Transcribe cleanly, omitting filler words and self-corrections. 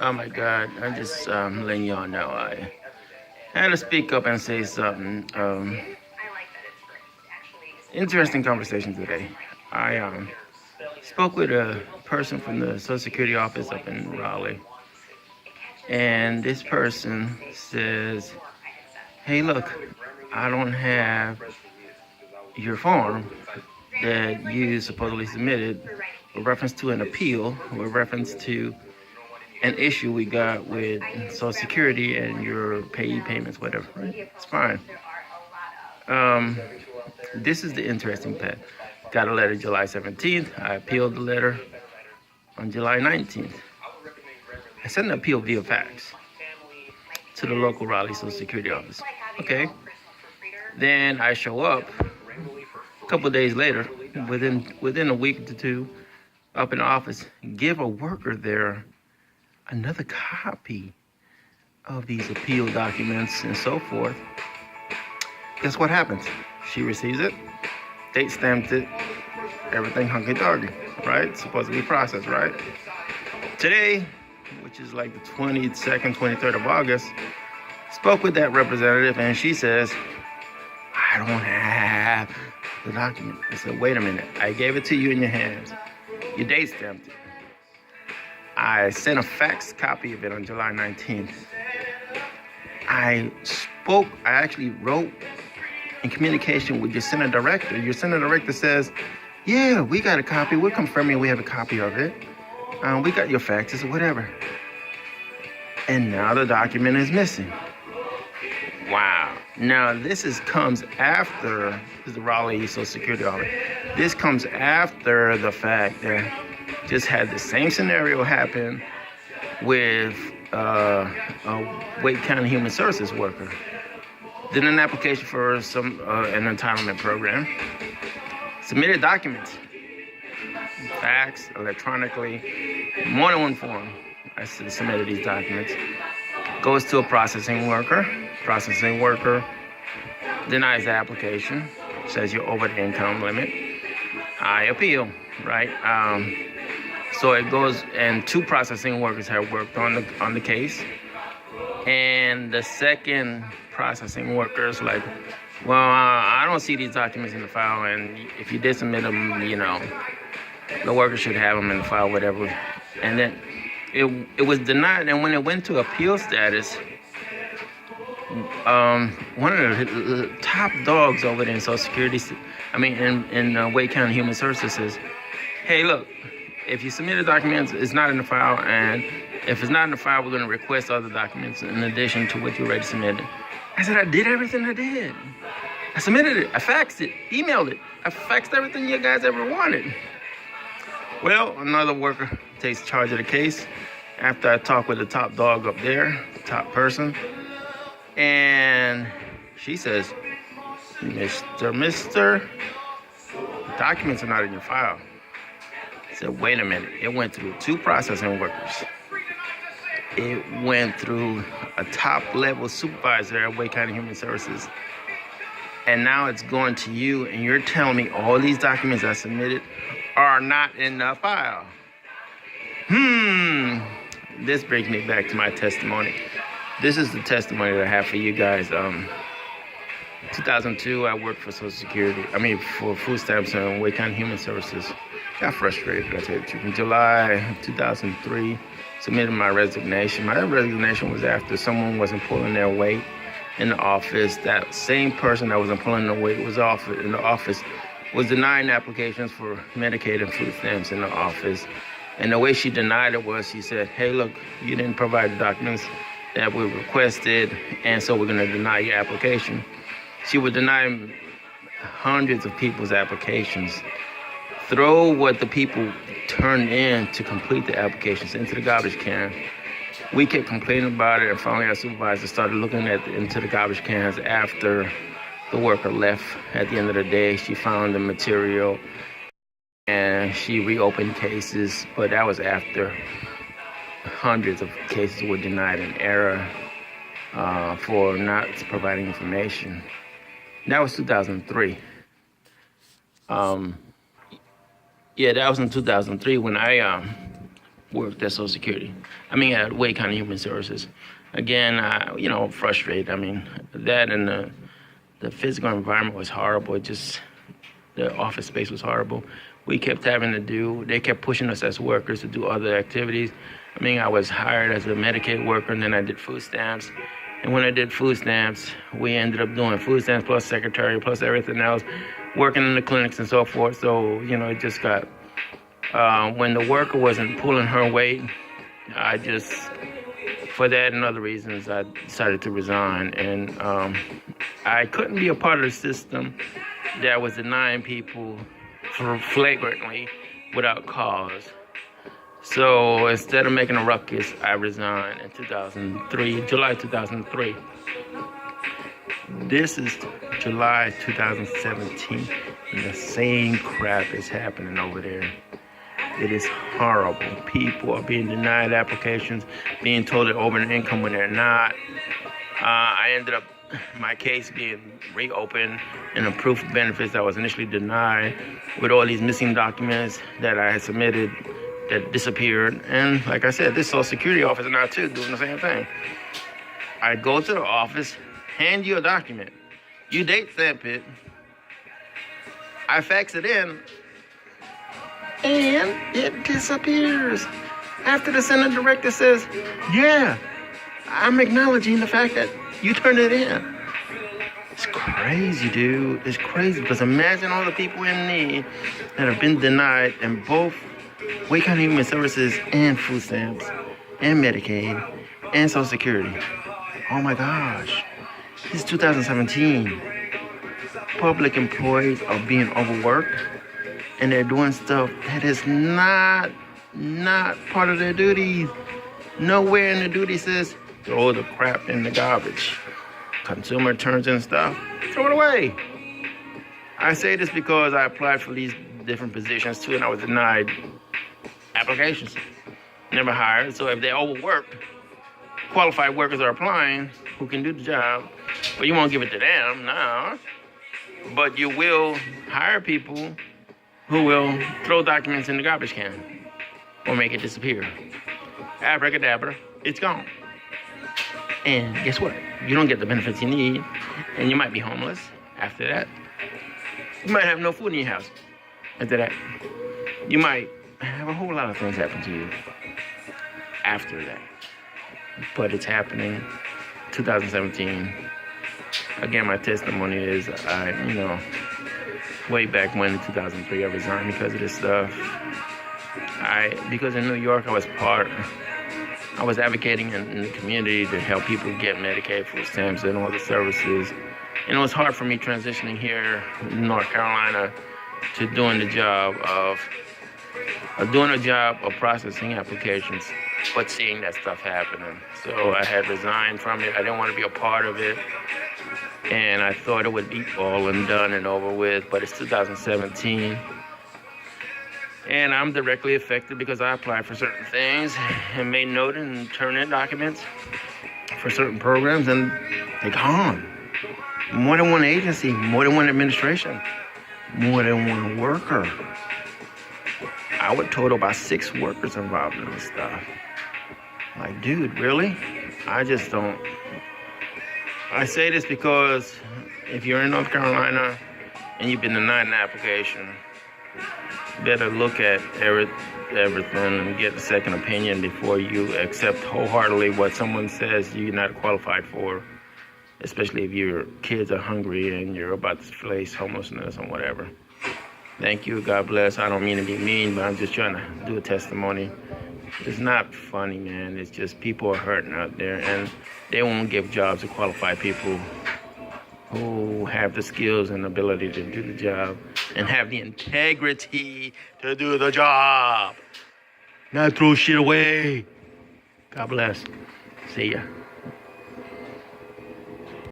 Oh my God, I'm just letting y'all know I had to speak up and say something. Interesting conversation today. I spoke with a person from the Social Security office up in Raleigh, and this person says, "Hey, look, I don't have your form that you supposedly submitted with reference to an appeal, with reference to an issue we got with Social Security and your payee payments, whatever. Right? It's fine. Um, this is the interesting part. Got a letter July 17th. I appealed the letter on July 19th. I sent an appeal via fax to the local Raleigh Social Security office. Okay. Then I show up a couple of days later, within a week to two, up in the office, give a worker there another copy of these appeal documents and so forth. Guess what happens? She receives it, date stamped it, everything hunky-dory, right? Supposed to be processed, right? Today, which is like the 22nd, 23rd of August, spoke with that representative and she says, I don't have the document. I said, wait a minute, I gave it to you in your hands. You date stamped it. I sent a fax copy of it on July 19th. I actually wrote in communication with your center director. Your center director says, yeah, we got a copy. We're confirming we have a copy of it. We got your faxes or whatever. And now the document is missing. Wow. Now comes after the Raleigh Social Security audit. This comes after the fact that just had the same scenario happen with a Wake County Human Services worker. Did an application for an entitlement program. Submitted documents, fax, electronically, more than one form. I submitted these documents. Goes to a processing worker. Processing worker denies the application. Says you're over the income limit. I appeal, right? So it goes, and two processing workers have worked on the case. And the second processing worker is like, well, I don't see these documents in the file, and if you did submit them, the worker should have them in the file, whatever. And then it was denied, and when it went to appeal status, one of the top dogs over there in Social Security, in Wake County Human Services says, hey, look, if you submit a document, it's not in the file, and if it's not in the file, we're going to request other documents in addition to what you already submitted. I said, I did everything I did. I submitted it, I faxed it, emailed it. I faxed everything you guys ever wanted. Well, another worker takes charge of the case after I talk with the top dog up there, the top person. And she says, Mr. The documents are not in your file. I said, wait a minute. It went through two processing workers. It went through a top-level supervisor at Wake County Human Services. And now it's going to you, and you're telling me all these documents I submitted are not in the file. This brings me back to my testimony. This is the testimony that I have for you guys. 2002, I worked for Social Security. For food stamps and Wake County Human Services. Got frustrated, I tell you the truth. In July 2003, submitted my resignation. My resignation was after someone wasn't pulling their weight in the office. That same person that wasn't pulling their weight was in the office, was denying applications for Medicaid and food stamps in the office. And the way she denied it was, she said, hey, look, you didn't provide the documents that we requested, and so we're going to deny your application. She would deny hundreds of people's applications, throw what the people turned in to complete the applications into the garbage can. We kept complaining about it, and finally our supervisor started looking into the garbage cans after the worker left. At the end of the day, she found the material, and she reopened cases, but that was after hundreds of cases were denied in error for not providing information. That was 2003. That was in 2003 when I worked at Social Security. At Wake County Human Services. Again, frustrated. That and the physical environment was horrible. The office space was horrible. They kept pushing us as workers to do other activities. I was hired as a Medicaid worker, and then I did food stamps. And when I did food stamps, we ended up doing food stamps plus secretary plus everything else, working in the clinics and so forth. So, it just got, when the worker wasn't pulling her weight, for that and other reasons, I decided to resign. And I couldn't be a part of the system that was denying people flagrantly without cause. So instead of making a ruckus, I resigned in July 2003. This is July 2017, and the same crap is happening over there. It is horrible. People are being denied applications, being told they're over their income when they're not. I ended up my case being reopened and a proof of benefits that was initially denied with all these missing documents that I had submitted that disappeared. And like I said, this Social Security office now too doing the same thing. I go to the office, hand you a document, you date stamp it, I fax it in, and it disappears. After the Senate director says, yeah, I'm acknowledging the fact that you turned it in. It's crazy, dude. It's crazy, because imagine all the people in need that have been denied in both Wake County Human Services and food stamps and Medicaid and Social Security. Oh my gosh. This is 2017. Public employees are being overworked, and they're doing stuff that is not part of their duties. Nowhere in the duty says throw the crap in the garbage. Consumer turns in stuff, throw it away. I say this because I applied for these different positions too, and I was denied applications. Never hired. So if they're overworked, qualified workers are applying who can do the job, but you won't give it to them, no. But you will hire people who will throw documents in the garbage can or make it disappear. Abracadabra, it's gone. And guess what? You don't get the benefits you need, and you might be homeless after that. You might have no food in your house after that. You might have a whole lot of things happen to you after that. But it's happening 2017. Again, my testimony is, way back when in 2003, I resigned because of this stuff. Because in New York, I was advocating in the community to help people get Medicaid, food stamps, and all the services. And it was hard for me transitioning here in North Carolina to doing the job of processing applications, but seeing that stuff happening. So I had resigned from it. I didn't want to be a part of it. And I thought it would be all and done and over with, but it's 2017. And I'm directly affected because I applied for certain things and made note and turned in documents for certain programs, and they're gone. More than one agency, more than one administration, more than one worker. I would total about 6 workers involved in this stuff. Like, dude, really? I just don't. I say this because if you're in North Carolina and you've been denied an application, better look at everything and get a second opinion before you accept wholeheartedly what someone says you're not qualified for, especially if your kids are hungry and you're about to face homelessness or whatever. Thank you. God bless. I don't mean to be mean, but I'm just trying to do a testimony. It's not funny, man. It's just people are hurting out there, and they won't give jobs to qualified people who have the skills and ability to do the job and have the integrity to do the job. Not throw shit away. God bless. See ya.